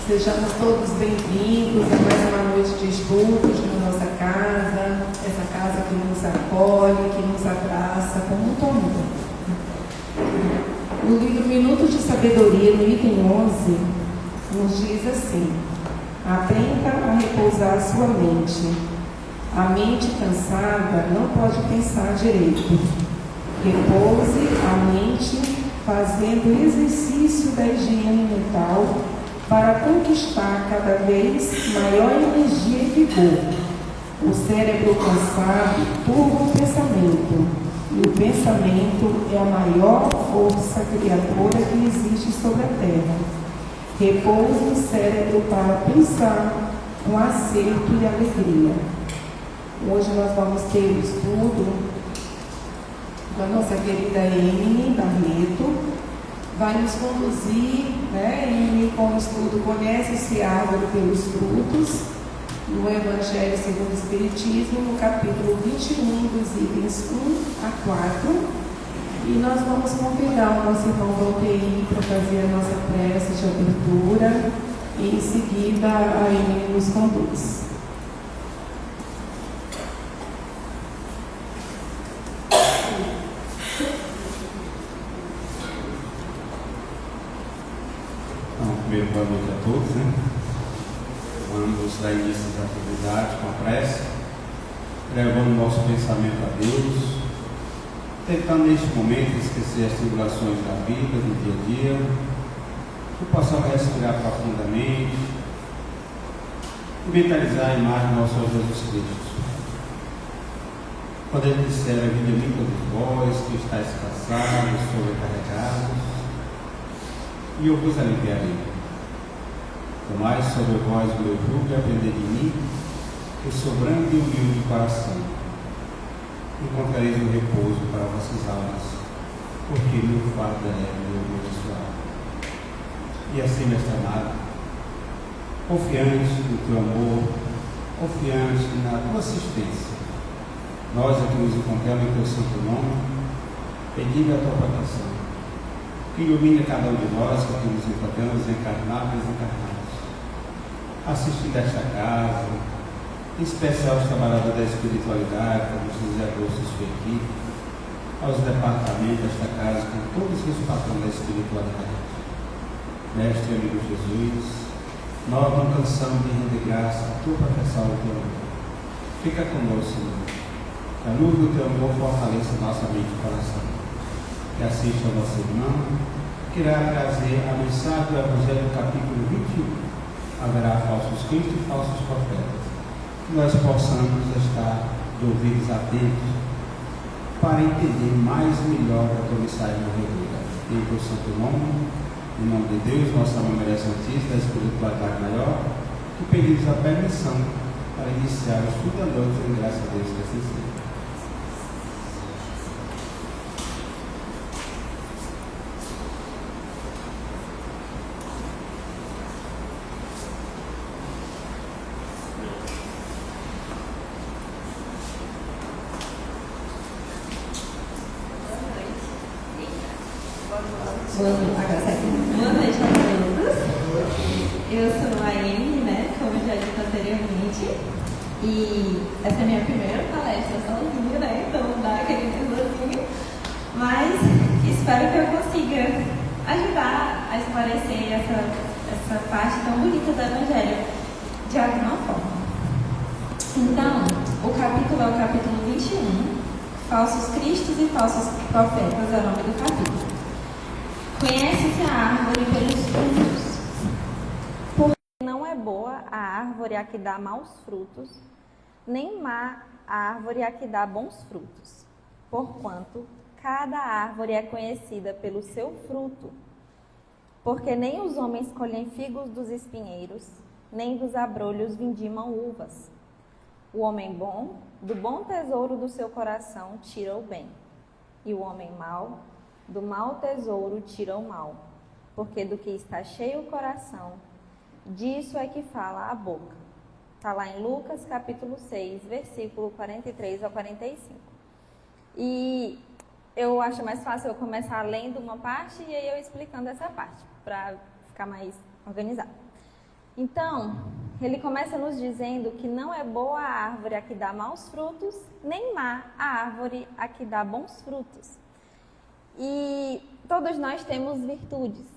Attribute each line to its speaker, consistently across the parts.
Speaker 1: Sejamos todos bem-vindos a mais uma noite de estudos na nossa casa, essa casa que nos acolhe, que nos abraça com muito amor. No livro Minutos de Sabedoria, no item 11, nos diz assim: aprenda a repousar sua mente. A mente cansada não pode pensar direito. Repouse a mente fazendo exercício da higiene mental para conquistar cada vez maior energia e vigor. O cérebro cansado turba o pensamento, e o pensamento é a maior força criadora que existe sobre a Terra. Repouse o cérebro para pensar com acerto e alegria. Hoje nós vamos ter o estudo da nossa querida Emily Barreto. Vai nos conduzir, Emily, com o estudo Conhece-se a Árvore pelos Frutos, no Evangelho segundo o Espiritismo, no capítulo 21, dos itens 1 a 4. E nós vamos convidar o nosso irmão Valteir para fazer a nossa prece de abertura, e em seguida a Emily nos conduz.
Speaker 2: Primeiro, boa noite a todos, Vamos dar início às atividades com a prece, levando nosso pensamento a Deus, tentando neste momento esquecer as tribulações da vida, do dia a dia, que possamos respirar profundamente e mentalizar a imagem do nosso Senhor Jesus Cristo. Quando Ele disser: vinde a mim todos vós que estáis cansados, sobrecarregados, e eu vos aliviarei. Tomai sobre vós o meu jugo e aprendei de mim, que sou brando e humilde de coração. Encontrareis o repouso para vossas almas, porque meu fardo é leve e meu jugo suave. E assim, mestre amado, confiante no teu amor, confiante na tua assistência, nós aqui nos encontramos em teu santo nome, pedindo a tua proteção, que ilumine cada um de nós que aqui nos encontramos, encarnados e desencarnados, assistindo a esta casa, em especial aos trabalhadores da espiritualidade, como José Augusto e sua equipe, aos departamentos desta casa, com todos os patrões da espiritualidade. Mestre e amigo Jesus, nós não cansamos de render graça a tua proteção e teu amor. Fica conosco, Senhor. Que a luz do teu amor fortaleça nossa mente e coração. Que assista ao nosso irmão, que irá trazer a mensagem do Evangelho do capítulo 21. Haverá falsos cristos e falsos profetas. Que nós possamos estar de ouvidos atentos para entender mais e melhor a tua mensagem revelada. Em teu santo nome, em nome de Deus, nossa mãe Maria Santíssima, da espiritualidade maior, que pedimos a permissão para iniciar o estudo da noite, e graças a Deus que assim seja.
Speaker 3: Boa noite a todos. Eu sou a Emily, como já disse anteriormente, e essa é a minha primeira palestra sozinha, então dá aquele nervosinho, mas espero que eu consiga ajudar a esclarecer essa parte tão bonita do Evangelho de alguma forma. Então, o capítulo é o capítulo 21, Falsos Cristos e Falsos Profetas é o nome do capítulo. Conhece-se a árvore pelos frutos, porque não é boa a árvore a que dá maus frutos, nem má a árvore a que dá bons frutos. Porquanto cada árvore é conhecida pelo seu fruto, porque nem os homens colhem figos dos espinheiros, nem dos abrolhos vindimam uvas. O homem bom, do bom tesouro do seu coração, tira o bem, e o homem mau, do mau tesouro tira o mal, porque do que está cheio o coração, disso é que fala a boca. Está lá em Lucas capítulo 6, versículo 43 ao 45. E eu acho mais fácil eu começar lendo uma parte e aí eu explicando essa parte, para ficar mais organizado. Então, ele começa nos dizendo que não é boa a árvore a que dá maus frutos, nem má a árvore a que dá bons frutos. E todos nós temos virtudes,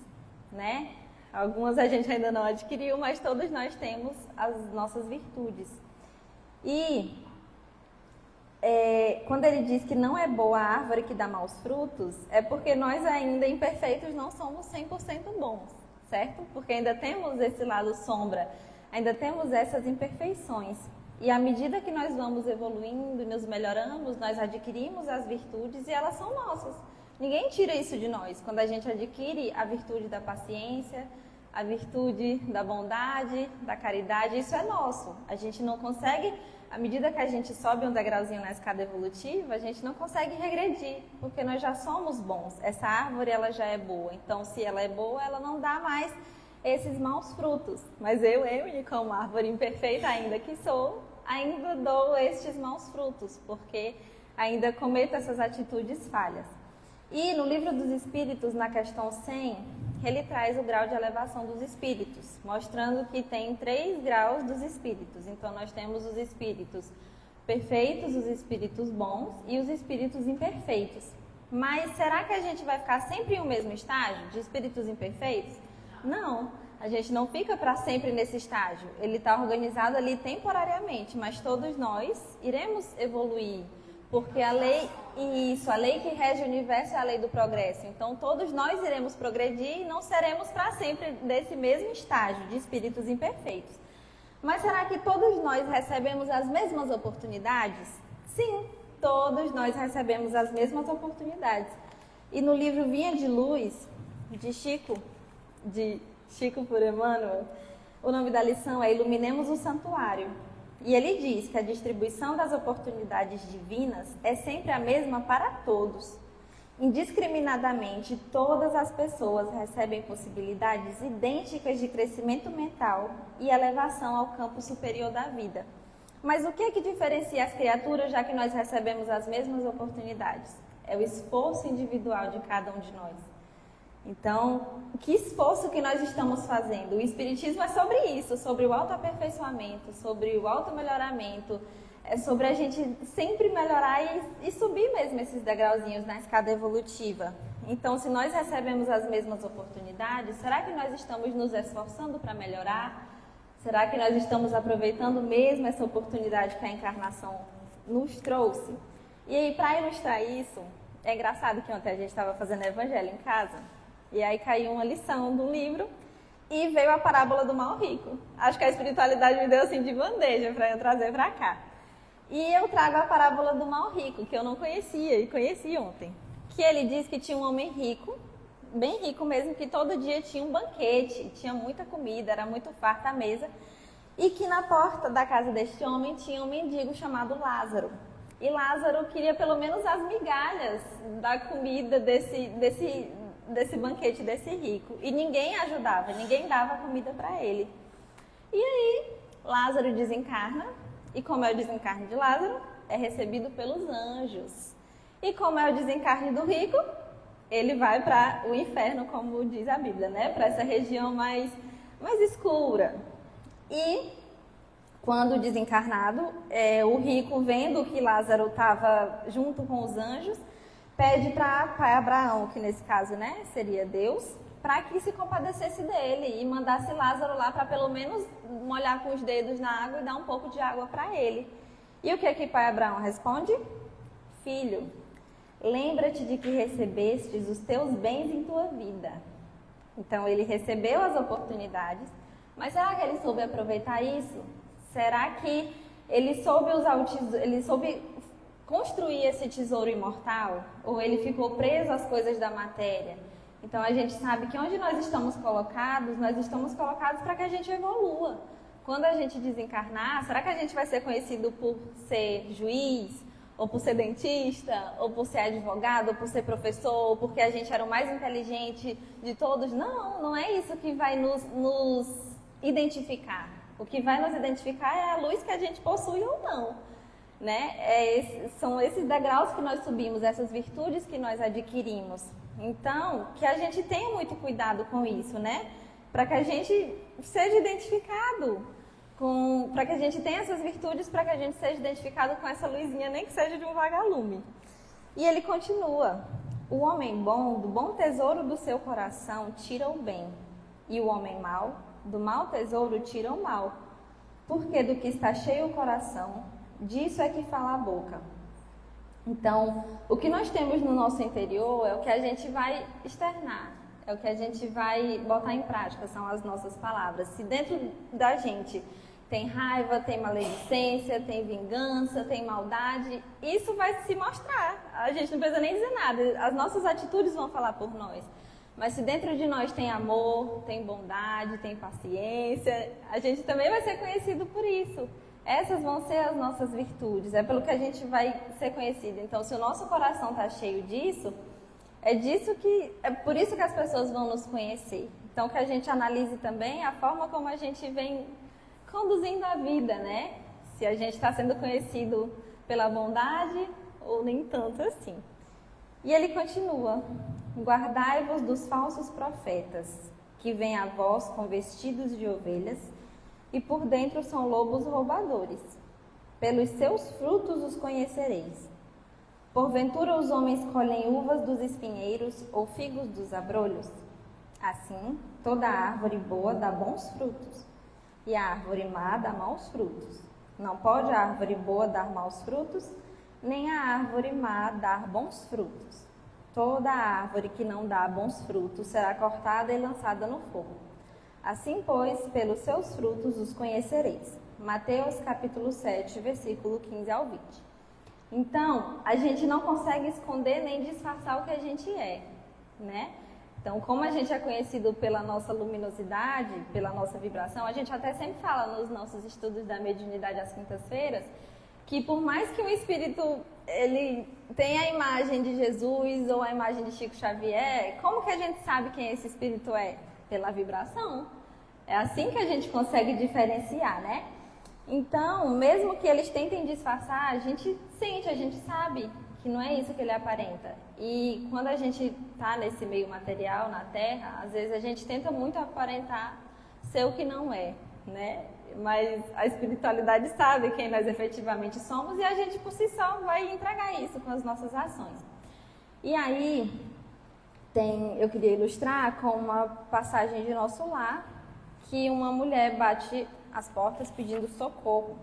Speaker 3: né? Algumas a gente ainda não adquiriu, mas todos nós temos as nossas virtudes. E quando ele diz que não é boa a árvore que dá maus frutos, é porque nós ainda imperfeitos não somos 100% bons, certo? Porque ainda temos esse lado sombra, ainda temos essas imperfeições. E à medida que nós vamos evoluindo e nos melhoramos, nós adquirimos as virtudes e elas são nossas. Ninguém tira isso de nós. Quando a gente adquire a virtude da paciência, a virtude da bondade, da caridade, isso é nosso. A gente não consegue, à medida que a gente sobe um degrauzinho na escada evolutiva, a gente não consegue regredir, porque nós já somos bons. Essa árvore, ela já é boa. Então, se ela é boa, ela não dá mais esses maus frutos. Mas eu, como árvore imperfeita ainda que sou, ainda dou estes maus frutos, porque ainda cometo essas atitudes falhas. E no Livro dos Espíritos, na questão 100, ele traz o grau de elevação dos espíritos, mostrando que tem 3 graus dos espíritos. Então, nós temos os espíritos perfeitos, os espíritos bons e os espíritos imperfeitos. Mas será que a gente vai ficar sempre em um mesmo estágio de espíritos imperfeitos? Não, a gente não fica para sempre nesse estágio. Ele está organizado ali temporariamente, mas todos nós iremos evoluir. Porque a lei que rege o universo é a lei do progresso. Então, todos nós iremos progredir e não seremos para sempre desse mesmo estágio de espíritos imperfeitos. Mas será que todos nós recebemos as mesmas oportunidades? Sim, todos nós recebemos as mesmas oportunidades. E no livro Vinha de Luz, de Chico por Emmanuel, o nome da lição é Iluminemos o Santuário. E ele diz que a distribuição das oportunidades divinas é sempre a mesma para todos. Indiscriminadamente, todas as pessoas recebem possibilidades idênticas de crescimento mental e elevação ao campo superior da vida. Mas o que é que diferencia as criaturas, já que nós recebemos as mesmas oportunidades? É o esforço individual de cada um de nós. Então, que esforço que nós estamos fazendo? O Espiritismo é sobre isso, sobre o autoaperfeiçoamento, sobre o automelhoramento, é sobre a gente sempre melhorar e subir mesmo esses degrauzinhos na escada evolutiva. Então, se nós recebemos as mesmas oportunidades, será que nós estamos nos esforçando para melhorar? Será que nós estamos aproveitando mesmo essa oportunidade que a encarnação nos trouxe? E aí, para ilustrar isso, é engraçado que ontem a gente estava fazendo evangelho em casa, e aí caiu uma lição do livro e veio a parábola do mal rico. Acho que a espiritualidade me deu assim de bandeja para eu trazer para cá. E eu trago a parábola do mal rico, que eu não conhecia e conheci ontem. Que ele diz que tinha um homem rico, bem rico mesmo, que todo dia tinha um banquete, tinha muita comida, era muito farta a mesa. E que na porta da casa deste homem tinha um mendigo chamado Lázaro. E Lázaro queria pelo menos as migalhas da comida desse banquete desse rico. E ninguém ajudava, ninguém dava comida para ele. E aí, Lázaro desencarna. E como é o desencarne de Lázaro? É recebido pelos anjos. E como é o desencarne do rico? Ele vai para o inferno, como diz a Bíblia, né? Para essa região mais escura. E quando desencarnado, o rico, vendo que Lázaro estava junto com os anjos, pede para pai Abraão, que nesse caso, né, seria Deus, para que se compadecesse dele e mandasse Lázaro lá para pelo menos molhar com os dedos na água e dar um pouco de água para ele. E o que pai Abraão responde? Filho, lembra-te de que recebestes os teus bens em tua vida. Então ele recebeu as oportunidades, mas será que ele soube aproveitar isso? Será que ele soube usar ele soube construir esse tesouro imortal? Ou ele ficou preso às coisas da matéria? Então a gente sabe que onde nós estamos colocados para que a gente evolua. Quando a gente desencarnar, será que a gente vai ser conhecido por ser juiz, ou por ser dentista, ou por ser advogado, ou por ser professor, ou porque a gente era o mais inteligente de todos? Não, não é isso que vai nos identificar. O que vai nos identificar é a luz que a gente possui ou não, né? São esses degraus que nós subimos, essas virtudes que nós adquirimos. Então, que a gente tenha muito cuidado com isso, né? Para que a gente seja identificado, para que a gente tenha essas virtudes, para que a gente seja identificado com essa luzinha, nem que seja de um vagalume. E ele continua: o homem bom, do bom tesouro do seu coração, tira o bem, e o homem mau, do mau tesouro, tira o mal. Porque do que está cheio o coração, disso é que fala a boca. Então, o que nós temos no nosso interior é o que a gente vai externar, é o que a gente vai botar em prática, são as nossas palavras. Se dentro da gente tem raiva, tem maledicência, tem vingança, tem maldade, isso vai se mostrar. A gente não precisa nem dizer nada, as nossas atitudes vão falar por nós. Mas se dentro de nós tem amor, tem bondade, tem paciência, a gente também vai ser conhecido por isso. Essas vão ser as nossas virtudes, é pelo que a gente vai ser conhecido. Então, se o nosso coração está cheio disso, é por isso que as pessoas vão nos conhecer. Então, que a gente analise também a forma como a gente vem conduzindo a vida, né? Se a gente está sendo conhecido pela bondade ou nem tanto assim. E ele continua: guardai-vos dos falsos profetas, que vêm a vós com vestidos de ovelhas, e por dentro são lobos roubadores. Pelos seus frutos os conhecereis. Porventura os homens colhem uvas dos espinheiros ou figos dos abrolhos? Assim, toda árvore boa dá bons frutos, e a árvore má dá maus frutos. Não pode a árvore boa dar maus frutos, nem a árvore má dar bons frutos. Toda árvore que não dá bons frutos será cortada e lançada no fogo. Assim, pois, pelos seus frutos os conhecereis. Mateus capítulo 7, versículo 15 ao 20. Então, a gente não consegue esconder nem disfarçar o que a gente é, né? Então, como a gente é conhecido pela nossa luminosidade, pela nossa vibração, a gente até sempre fala nos nossos estudos da mediunidade às quintas-feiras, que por mais que o espírito ele tenha a imagem de Jesus ou a imagem de Chico Xavier, como que a gente sabe quem esse espírito é? Pela vibração. É assim que a gente consegue diferenciar, né? Então, mesmo que eles tentem disfarçar, a gente sente, a gente sabe que não é isso que ele aparenta. E quando a gente está nesse meio material, na Terra, às vezes a gente tenta muito aparentar ser o que não é, né? Mas a espiritualidade sabe quem nós efetivamente somos e a gente por si só vai entregar isso com as nossas ações. E aí, eu queria ilustrar com uma passagem de Nosso Lar, que uma mulher bate as portas pedindo socorro.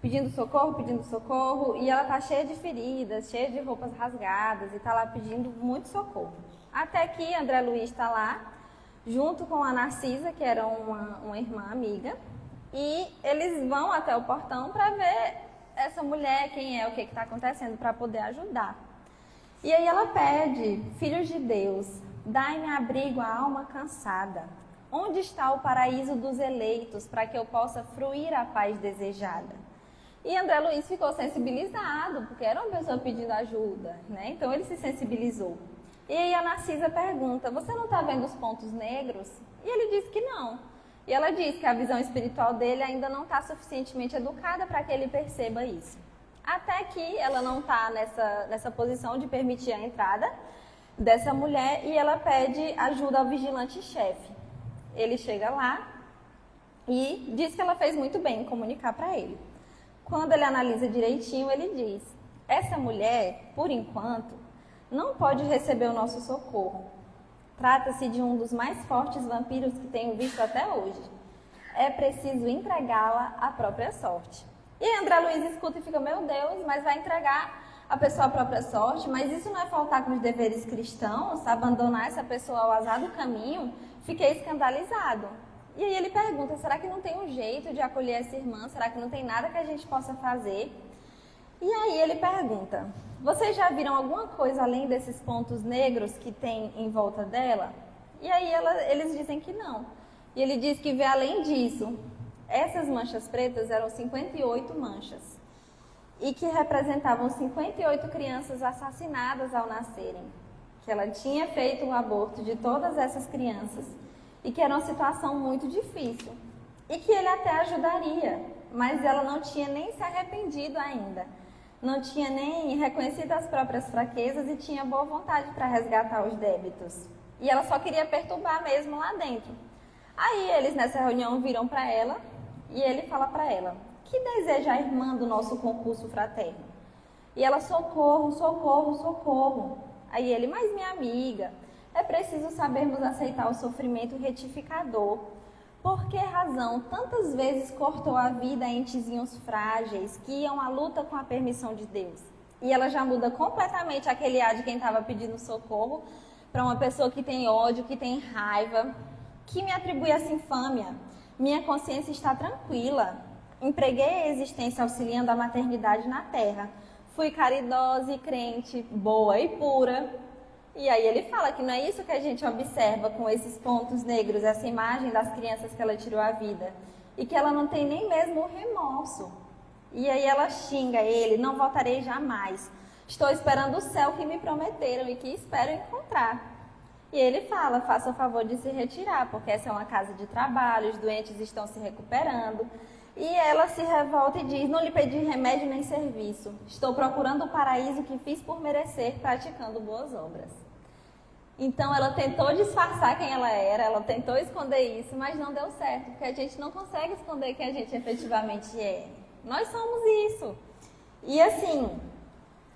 Speaker 3: Pedindo socorro, e ela tá cheia de feridas, cheia de roupas rasgadas, e tá lá pedindo muito socorro. Até que André Luiz está lá, junto com a Narcisa, que era uma irmã amiga, e eles vão até o portão para ver essa mulher, quem é, o que está acontecendo, para poder ajudar. E aí ela pede: filhos de Deus, dai-me abrigo à alma cansada. Onde está o paraíso dos eleitos, para que eu possa fruir a paz desejada? E André Luiz ficou sensibilizado, porque era uma pessoa pedindo ajuda, né? Então ele se sensibilizou. E aí a Narcisa pergunta: você não está vendo os pontos negros? E ele diz que não. E ela diz que a visão espiritual dele ainda não está suficientemente educada para que ele perceba isso. Até que ela não está nessa posição de permitir a entrada dessa mulher e ela pede ajuda ao vigilante-chefe. Ele chega lá e diz que ela fez muito bem em comunicar para ele. Quando ele analisa direitinho, ele diz: essa mulher, por enquanto, não pode receber o nosso socorro. Trata-se de um dos mais fortes vampiros que tenho visto até hoje. É preciso entregá-la à própria sorte. E André Luiz escuta e fica: meu Deus, mas vai entregar a pessoa à própria sorte? Mas isso não é faltar com os deveres cristãos? Abandonar essa pessoa ao azar do caminho? Fiquei escandalizado. E aí ele pergunta: será que não tem um jeito de acolher essa irmã? Será que não tem nada que a gente possa fazer? E aí ele pergunta: vocês já viram alguma coisa além desses pontos negros que tem em volta dela? E aí eles dizem que não. E ele diz que vê além disso. Essas manchas pretas eram 58 manchas. E que representavam 58 crianças assassinadas ao nascerem. Que ela tinha feito um aborto de todas essas crianças. E que era uma situação muito difícil. E que ele até ajudaria. Mas ela não tinha nem se arrependido ainda. Não tinha nem reconhecido as próprias fraquezas e tinha boa vontade para resgatar os débitos. E ela só queria perturbar mesmo lá dentro. Aí eles nessa reunião viram para ela e ele fala para ela: que deseja a irmã do nosso concurso fraterno? E ela: socorro, socorro, socorro. Aí ele: mas minha amiga, é preciso sabermos aceitar o sofrimento retificador. Por que razão tantas vezes cortou a vida a entezinhos frágeis que iam à luta com a permissão de Deus? E ela já muda completamente aquele ar de quem estava pedindo socorro para uma pessoa que tem ódio, que tem raiva. Que me atribui essa infâmia? Minha consciência está tranquila. Empreguei a existência auxiliando a maternidade na terra. Fui caridosa e crente, boa e pura. E aí ele fala que não é isso que a gente observa com esses pontos negros, essa imagem das crianças que ela tirou a vida. E que ela não tem nem mesmo o remorso. E aí ela xinga ele: não voltarei jamais. Estou esperando o céu que me prometeram e que espero encontrar. E ele fala: faça o favor de se retirar, porque essa é uma casa de trabalho, os doentes estão se recuperando. E ela se revolta e diz: não lhe pedi remédio nem serviço. Estou procurando o paraíso que fiz por merecer, praticando boas obras. Então ela tentou disfarçar quem ela era, ela tentou esconder isso, mas não deu certo, porque a gente não consegue esconder quem a gente efetivamente é. Nós somos isso. E assim,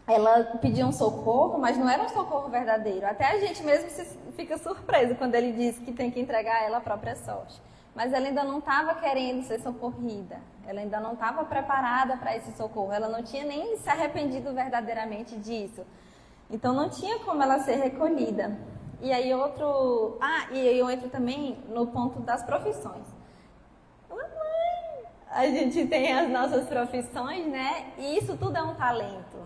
Speaker 3: ela pediu um socorro, mas não era um socorro verdadeiro. Até a gente mesmo fica surpreso quando ele diz que tem que entregar a ela a própria sorte. Mas ela ainda não estava querendo ser socorrida. Ela ainda não estava preparada para esse socorro. Ela não tinha nem se arrependido verdadeiramente disso. Então não tinha como ela ser recolhida. E aí e eu entro também no ponto das profissões. A gente tem as nossas profissões, né? E isso tudo é um talento.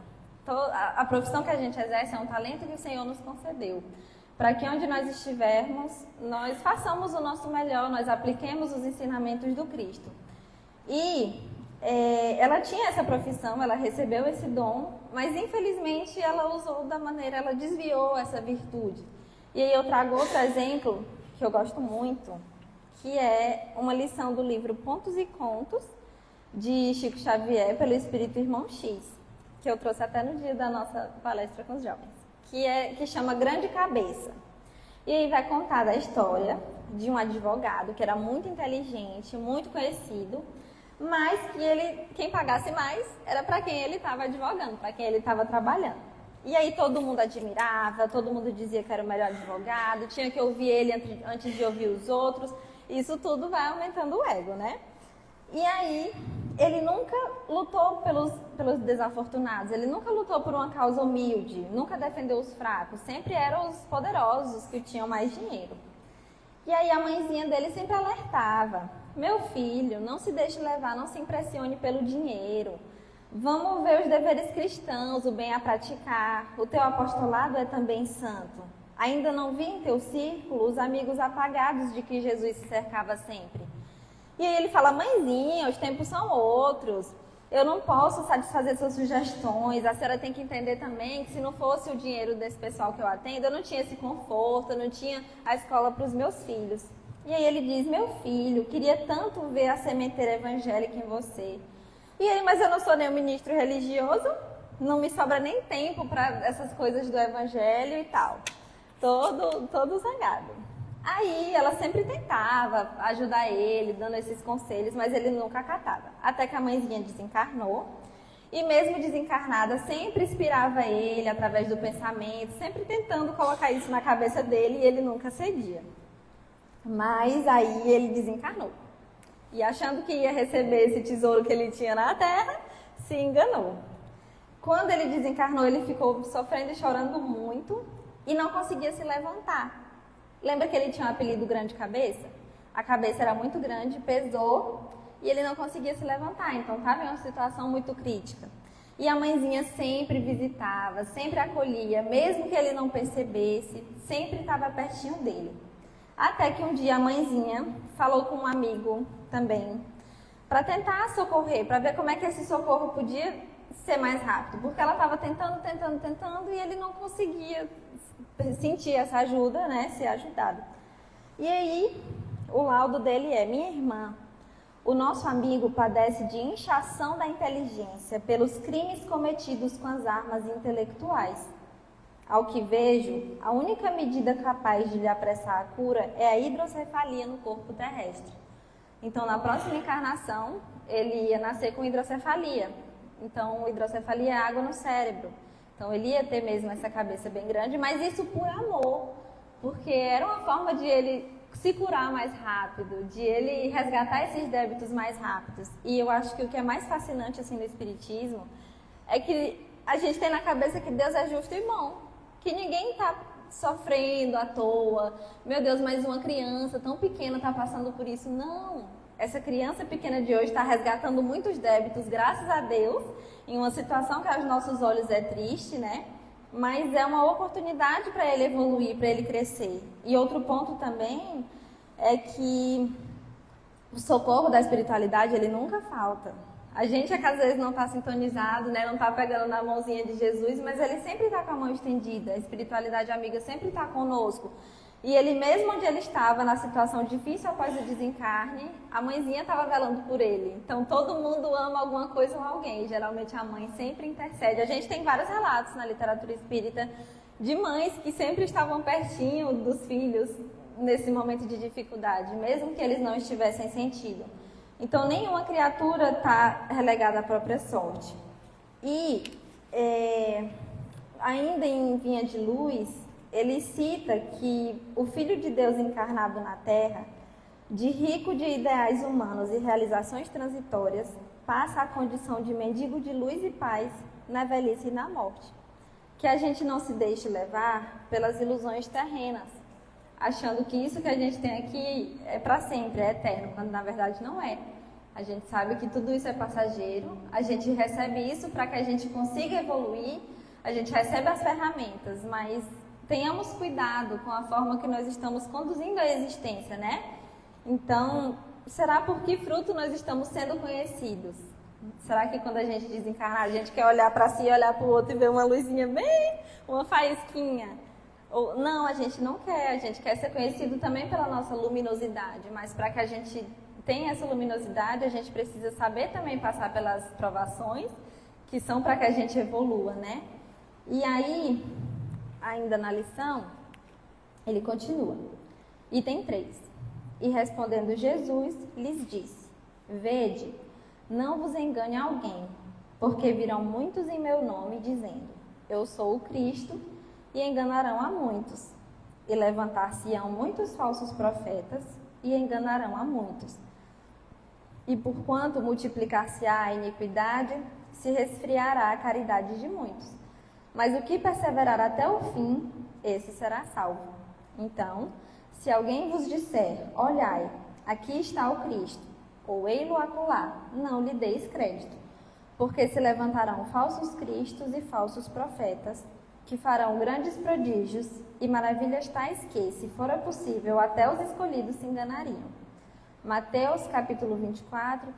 Speaker 3: A profissão que a gente exerce é um talento que o Senhor nos concedeu. Para que onde nós estivermos, nós façamos o nosso melhor, nós apliquemos os ensinamentos do Cristo. E ela tinha essa profissão, ela recebeu esse dom, mas infelizmente ela usou da maneira, ela desviou essa virtude. E aí eu trago outro exemplo que eu gosto muito, que é uma lição do livro Pontos e Contos, de Chico Xavier, pelo Espírito Irmão X, que eu trouxe até no dia da nossa palestra com os jovens, que chama Grande Cabeça. E aí vai contar da história de um advogado que era muito inteligente, muito conhecido, mas que quem pagasse mais era para quem ele estava advogando, para quem ele estava trabalhando. E aí todo mundo admirava, todo mundo dizia que era o melhor advogado, tinha que ouvir ele antes de ouvir os outros. Isso tudo vai aumentando o ego, né? E aí ele nunca lutou pelos desafortunados, ele nunca lutou por uma causa humilde, nunca defendeu os fracos, sempre eram os poderosos que tinham mais dinheiro. E aí a mãezinha dele sempre alertava: meu filho, não se deixe levar, não se impressione pelo dinheiro. Vamos ver os deveres cristãos, o bem a praticar. O teu apostolado é também santo. Ainda não vi em teu círculo os amigos apagados de que Jesus se cercava sempre. E aí ele fala: mãezinha, os tempos são outros. Eu não posso satisfazer suas sugestões. A senhora tem que entender também que se não fosse o dinheiro desse pessoal que eu atendo, eu não tinha esse conforto, eu não tinha a escola para os meus filhos. E aí ele diz: meu filho, queria tanto ver a sementeira evangélica em você. E aí, mas eu não sou nenhum ministro religioso, não me sobra nem tempo para essas coisas do evangelho e tal. Todo zangado. Aí ela sempre tentava ajudar ele, dando esses conselhos, mas ele nunca acatava. Até que a mãezinha desencarnou, e mesmo desencarnada, sempre inspirava ele através do pensamento, sempre tentando colocar isso na cabeça dele, e ele nunca cedia. Mas aí ele desencarnou. E achando que ia receber esse tesouro que ele tinha na terra, se enganou. Quando ele desencarnou, ele ficou sofrendo e chorando muito e não conseguia se levantar. Lembra que ele tinha um apelido Grande Cabeça? A cabeça era muito grande, pesou e ele não conseguia se levantar. Então estava em uma situação muito crítica. E a mãezinha sempre visitava, sempre acolhia, mesmo que ele não percebesse, sempre estava pertinho dele. Até que um dia a mãezinha falou com um amigo também, para tentar socorrer, para ver como é que esse socorro podia ser mais rápido, porque ela estava tentando e ele não conseguia sentir essa ajuda, né, ser ajudado. E aí, o laudo dele é: minha irmã, o nosso amigo padece de inchação da inteligência pelos crimes cometidos com as armas intelectuais. ao que vejo, a única medida capaz de lhe apressar a cura é a hidrocefalia no corpo terrestre. Então, na próxima encarnação, ele ia nascer com hidrocefalia. Então, hidrocefalia é água no cérebro. Então, ele ia ter mesmo essa cabeça bem grande, mas isso por amor, porque era uma forma de ele se curar mais rápido, de ele resgatar esses débitos mais rápidos. E eu acho que o que é mais fascinante assim no Espiritismo é que a gente tem na cabeça que Deus é justo e bom, que ninguém está sofrendo à toa. Meu Deus, mas uma criança tão pequena está passando por isso. Não, essa criança pequena de hoje está resgatando muitos débitos, graças a Deus, em uma situação que aos nossos olhos é triste, né? Mas é uma oportunidade para ele evoluir, para ele crescer. E outro ponto também é que o socorro da espiritualidade, ele nunca falta. A gente é que às vezes não está sintonizado, né? Não está pegando na mãozinha de Jesus, mas ele sempre está com a mão estendida. A espiritualidade amiga sempre está conosco. E ele mesmo onde ele estava, na situação difícil após o desencarne, a mãezinha estava velando por ele. Então todo mundo ama alguma coisa ou alguém. Geralmente a mãe sempre intercede. A gente tem vários relatos na literatura espírita de mães que sempre estavam pertinho dos filhos nesse momento de dificuldade, mesmo que eles não estivessem sentindo. Então nenhuma criatura está relegada à própria sorte. E ainda em Vinha de Luz, ele cita que o Filho de Deus encarnado na Terra, de rico de ideais humanos e realizações transitórias, passa a condição de mendigo de luz e paz na velhice e na morte. Que a gente não se deixe levar pelas ilusões terrenas, achando que isso que a gente tem aqui é para sempre, é eterno, quando na verdade não é. A gente sabe que tudo isso é passageiro, a gente recebe isso para que a gente consiga evoluir, a gente recebe as ferramentas, mas tenhamos cuidado com a forma que nós estamos conduzindo a existência, né? Então, será por que fruto nós estamos sendo conhecidos? Será que quando a gente desencarnar, a gente quer olhar para si, olhar para o outro e ver uma luzinha bem, uma faísquinha? Ou, não, a gente não quer, a gente quer ser conhecido também pela nossa luminosidade, mas para que a gente tenha essa luminosidade, a gente precisa saber também passar pelas provações, que são para que a gente evolua, né? E aí, ainda na lição, ele continua. Item 3. E respondendo Jesus, lhes disse: Vede, não vos engane alguém, porque virão muitos em meu nome, dizendo: Eu sou o Cristo, e enganarão a muitos. E levantar-se-ão muitos falsos profetas, e enganarão a muitos. E porquanto multiplicar-se-á a iniquidade, se resfriará a caridade de muitos. Mas o que perseverar até o fim, esse será salvo. Então, se alguém vos disser: Olhai, aqui está o Cristo, ou ei-lo acolá, não lhe deis crédito, porque se levantarão falsos cristos e falsos profetas, que farão grandes prodígios e maravilhas tais que, se fora possível, até os escolhidos se enganariam. Mateus capítulo 24,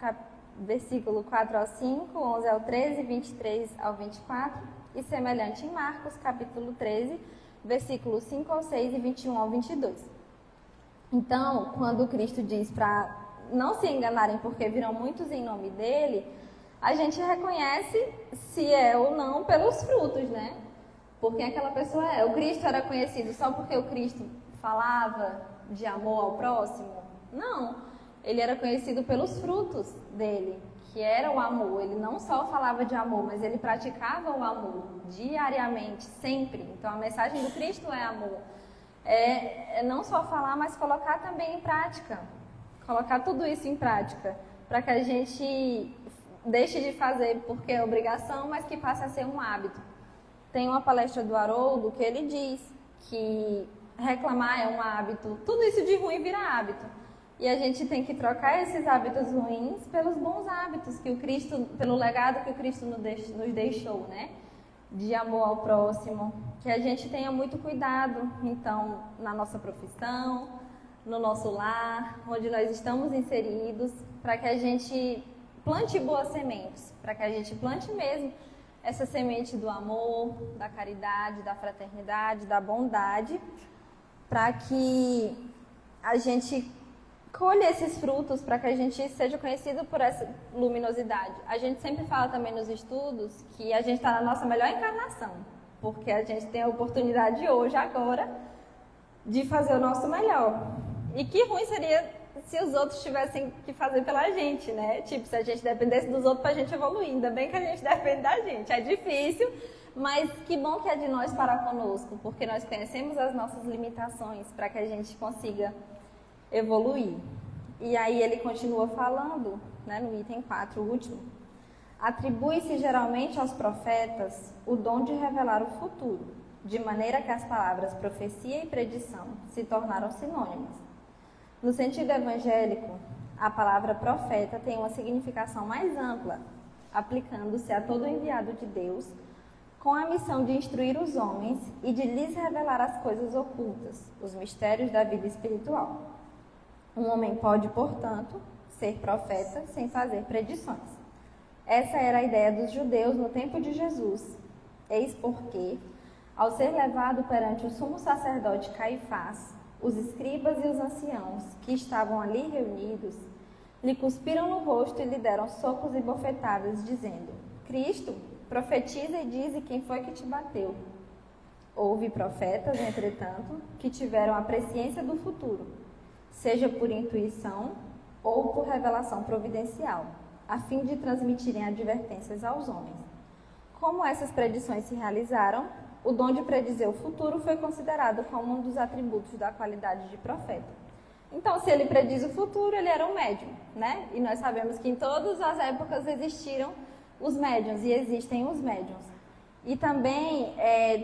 Speaker 3: versículo 4 ao 5, 11 ao 13, 23 ao 24, e semelhante em Marcos capítulo 13, versículos 5 ao 6 e 21 ao 22. Então, quando Cristo diz para não se enganarem porque virão muitos em nome dele, a gente reconhece se é ou não pelos frutos, né? Porque aquela pessoa é. O Cristo era conhecido só porque o Cristo falava de amor ao próximo? Não. Ele era conhecido pelos frutos dele, que era o amor. Ele não só falava de amor, mas ele praticava o amor diariamente, sempre. Então a mensagem do Cristo é amor. É não só falar, mas colocar também em prática. Colocar tudo isso em prática, para que a gente deixe de fazer porque é obrigação, mas que passe a ser um hábito. Tem uma palestra do Haroldo que ele diz que reclamar é um hábito, tudo isso de ruim vira hábito. E a gente tem que trocar esses hábitos ruins pelos bons hábitos que o Cristo, pelo legado que o Cristo nos deixou, né? De amor ao próximo, que a gente tenha muito cuidado, então, na nossa profissão, no nosso lar, onde nós estamos inseridos, para que a gente plante boas sementes, para que a gente plante mesmo essa semente do amor, da caridade, da fraternidade, da bondade, para que a gente colha esses frutos, para que a gente seja conhecido por essa luminosidade. A gente sempre fala também nos estudos que a gente está na nossa melhor encarnação. porque a gente tem a oportunidade hoje, agora, de fazer o nosso melhor. E que ruim seria se os outros tivessem que fazer pela gente, né? Tipo, se a gente dependesse dos outros pra gente evoluir. Ainda bem que a gente depende da gente. É difícil, mas que bom que é de nós para conosco, porque nós conhecemos as nossas limitações para que a gente consiga evoluir. E aí ele continua falando, né, no item 4, o último. Atribui-se geralmente aos profetas o dom de revelar o futuro, de maneira que as palavras profecia e predição se tornaram sinônimas. No sentido evangélico, a palavra profeta tem uma significação mais ampla, aplicando-se a todo enviado de Deus, com a missão de instruir os homens e de lhes revelar as coisas ocultas, os mistérios da vida espiritual. Um homem pode, portanto, ser profeta sem fazer predições. Essa era a ideia dos judeus no tempo de Jesus. Eis porque, ao ser levado perante o sumo sacerdote Caifás, os escribas e os anciãos, que estavam ali reunidos, lhe cuspiram no rosto e lhe deram socos e bofetadas, dizendo: Cristo, profetiza e dize quem foi que te bateu. Houve profetas, entretanto, que tiveram a presciência do futuro, seja por intuição ou por revelação providencial, a fim de transmitirem advertências aos homens. Como essas predições se realizaram, o dom de predizer o futuro foi considerado como um dos atributos da qualidade de profeta. Então, se ele prediz o futuro, ele era um médium, né? E nós sabemos que em todas as épocas existiram os médiuns e existem os médiuns. E também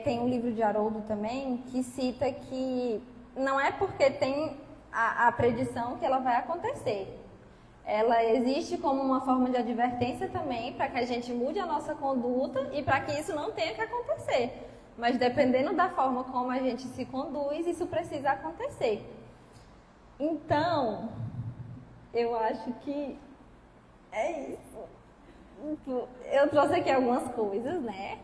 Speaker 3: tem um livro de Haroldo também que cita que não é porque tem a predição que ela vai acontecer. Ela existe como uma forma de advertência também para que a gente mude a nossa conduta e para que isso não tenha que acontecer. Mas dependendo da forma como a gente se conduz, isso precisa acontecer. Então, eu acho que é isso. Eu trouxe aqui algumas coisas, né?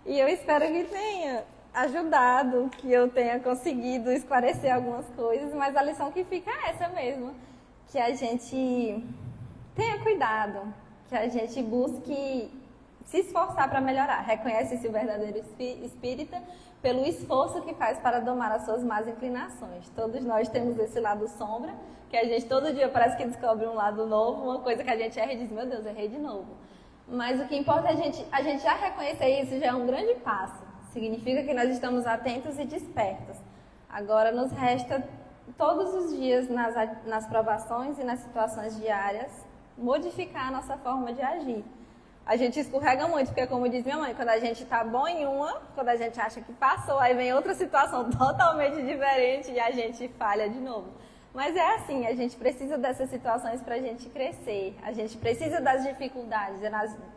Speaker 3: E eu espero que tenha ajudado, que eu tenha conseguido esclarecer algumas coisas, mas a lição que fica é essa mesmo. Que a gente tenha cuidado, que a gente busque se esforçar para melhorar. Reconhece-se o verdadeiro espírita pelo esforço que faz para domar as suas más inclinações. Todos nós temos esse lado sombra, que a gente todo dia parece que descobre um lado novo, uma coisa que a gente erra e diz, meu Deus, errei de novo. Mas o que importa é a gente já reconhecer isso, já é um grande passo. Significa que nós estamos atentos e despertos. Agora nos resta todos os dias nas provações e nas situações diárias, modificar a nossa forma de agir. A gente escorrega muito, porque como diz minha mãe, quando a gente tá bom em uma, quando a gente acha que passou, aí vem outra situação totalmente diferente e a gente falha de novo. Mas é assim, a gente precisa dessas situações pra gente crescer, a gente precisa das dificuldades,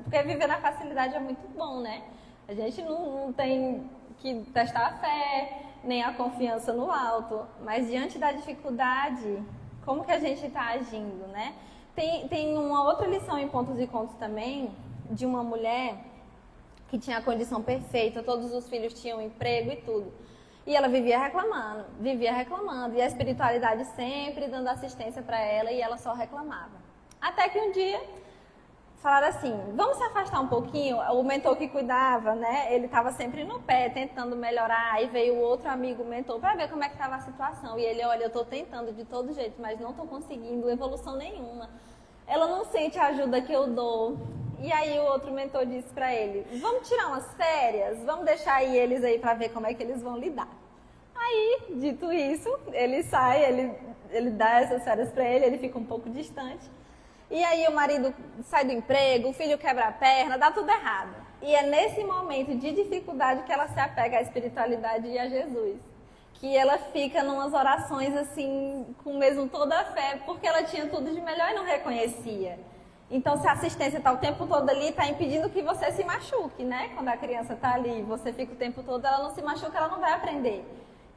Speaker 3: porque viver na facilidade é muito bom, né? A gente não tem que testar a fé, nem a confiança no alto, mas diante da dificuldade, como que a gente está agindo, né? Tem uma outra lição em Pontos e Contos também, de uma mulher que tinha a condição perfeita, todos os filhos tinham emprego e tudo. E ela vivia reclamando, e a espiritualidade sempre dando assistência para ela, e ela só reclamava. Até que um dia falaram assim, vamos se afastar um pouquinho. O mentor que cuidava, né, ele estava sempre no pé, tentando melhorar. Aí veio o outro amigo mentor para ver como é que estava a situação. E ele, olha, eu estou tentando de todo jeito, mas não estou conseguindo evolução nenhuma. Ela não sente a ajuda que eu dou. E aí o outro mentor disse para ele, vamos tirar umas férias, vamos deixar aí eles aí para ver como é que eles vão lidar. Aí, dito isso, ele sai, ele dá essas férias para ele fica um pouco distante. E aí o marido sai do emprego, o filho quebra a perna, dá tudo errado. E é nesse momento de dificuldade que ela se apega à espiritualidade e a Jesus. Que ela fica numas orações assim, com mesmo toda a fé, porque ela tinha tudo de melhor e não reconhecia. Então, se a assistência está o tempo todo ali, está impedindo que você se machuque, né? Quando a criança está ali, você fica o tempo todo, ela não se machuca, ela não vai aprender.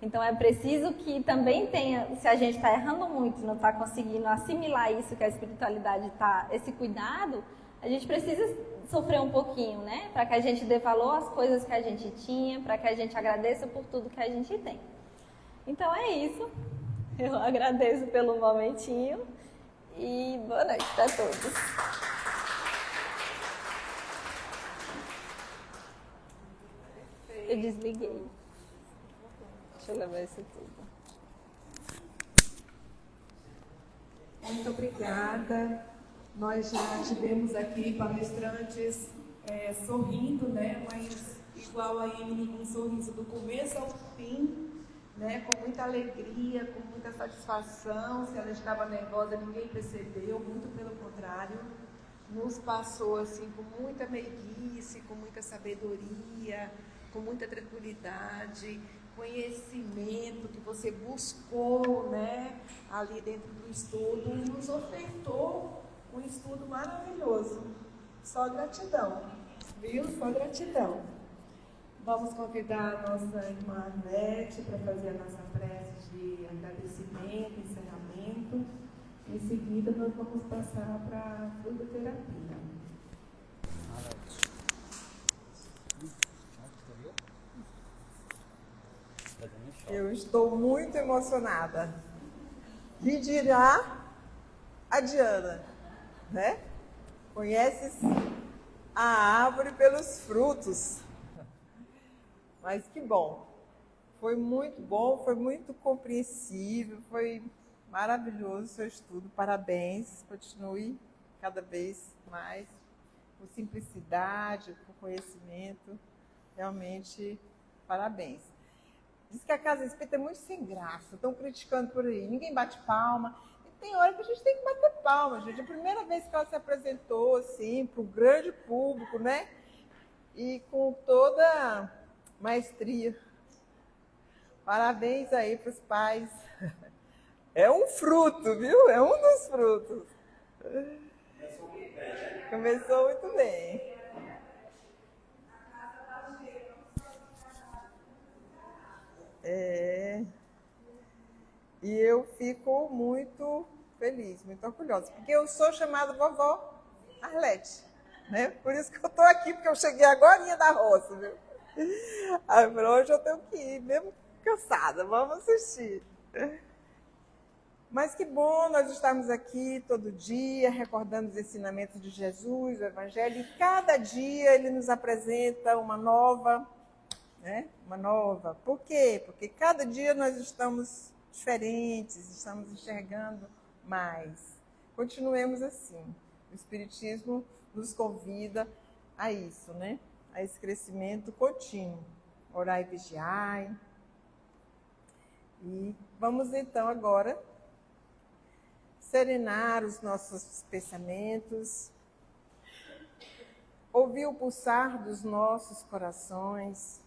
Speaker 3: Então, é preciso que também tenha, se a gente está errando muito, não está conseguindo assimilar isso, que a espiritualidade está, esse cuidado, a gente precisa sofrer um pouquinho, né? Para que a gente dê valor às coisas que a gente tinha, para que a gente agradeça por tudo que a gente tem. Então, é isso. Eu agradeço pelo momentinho. E boa noite para todos.
Speaker 4: Eu desliguei. Deixa eu levar isso tudo.
Speaker 1: Muito obrigada. Nós já tivemos aqui palestrantes sorrindo, né? Mas igual a Emily, um sorriso do começo ao fim, né? Com muita alegria, com muita satisfação. Se ela estava nervosa, ninguém percebeu, muito pelo contrário. Nos passou assim com muita meiguice, com muita sabedoria, com muita tranquilidade, conhecimento que você buscou, né, ali dentro do estudo, e nos ofertou um estudo maravilhoso. Só gratidão, viu? Só gratidão. Vamos convidar a nossa irmã Arlete para fazer a nossa prece de agradecimento, encerramento. Em seguida, nós vamos passar para a fluidoterapia.
Speaker 5: Eu estou muito emocionada. Que dirá a Diana, né? Conheces a árvore pelos frutos. Mas que bom. Foi muito bom, foi muito compreensível, foi maravilhoso o seu estudo. Parabéns. Continue cada vez mais com simplicidade, com conhecimento. Realmente, parabéns. Diz que a Casa Espírita é muito sem graça, estão criticando por aí, ninguém bate palma. E tem hora que a gente tem que bater palma, gente. A primeira vez que ela se apresentou, assim, para o grande público, né? E com toda maestria. Parabéns aí para os pais. É um fruto, viu? É um dos frutos. Começou muito bem. E eu fico muito feliz, muito orgulhosa, porque eu sou chamada vovó Arlete, né? Por isso que eu estou aqui, porque eu cheguei agorinha da roça, viu? Aí hoje eu tenho que ir, mesmo cansada, vamos assistir. Mas que bom nós estarmos aqui todo dia, recordando os ensinamentos de Jesus, o Evangelho, e cada dia ele nos apresenta uma nova, né? Uma nova. Por quê? Porque cada dia nós estamos diferentes, estamos enxergando mais. Continuemos assim. O Espiritismo nos convida a isso, né? A esse crescimento contínuo. Orai e vigiai. E vamos então agora serenar os nossos pensamentos, ouvir o pulsar dos nossos corações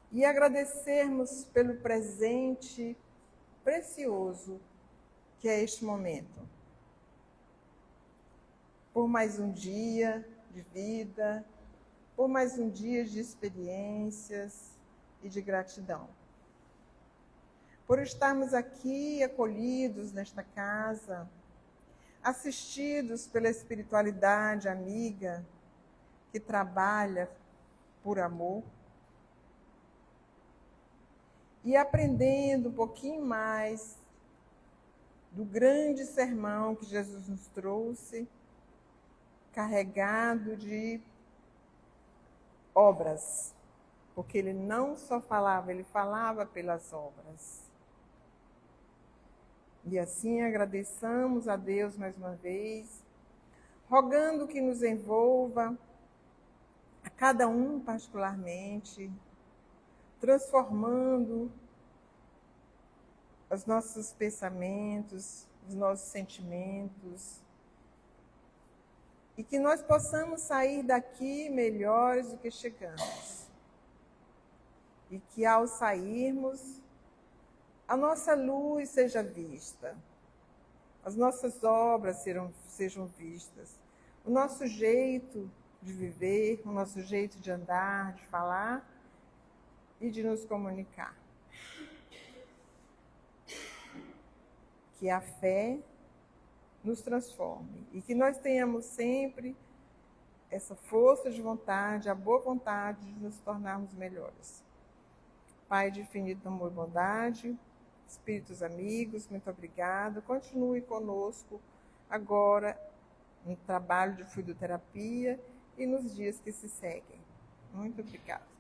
Speaker 5: e agradecermos pelo presente precioso que é este momento. Por mais um dia de vida, por mais um dia de experiências e de gratidão. Por estarmos aqui acolhidos nesta casa, assistidos pela espiritualidade amiga que trabalha por amor, e aprendendo um pouquinho mais do grande sermão que Jesus nos trouxe, carregado de obras, porque ele não só falava, ele falava pelas obras. E assim agradeçamos a Deus mais uma vez, rogando que nos envolva, a cada um particularmente, transformando os nossos pensamentos, os nossos sentimentos, e que nós possamos sair daqui melhores do que chegamos. E que ao sairmos, a nossa luz seja vista, as nossas obras sejam vistas, o nosso jeito de viver, o nosso jeito de andar, de falar e de nos comunicar. Que a fé nos transforme e que nós tenhamos sempre essa força de vontade, a boa vontade de nos tornarmos melhores. Pai de infinito amor e bondade, espíritos amigos, muito obrigada. Continue conosco agora no trabalho de fluidoterapia e nos dias que se seguem. Muito obrigada.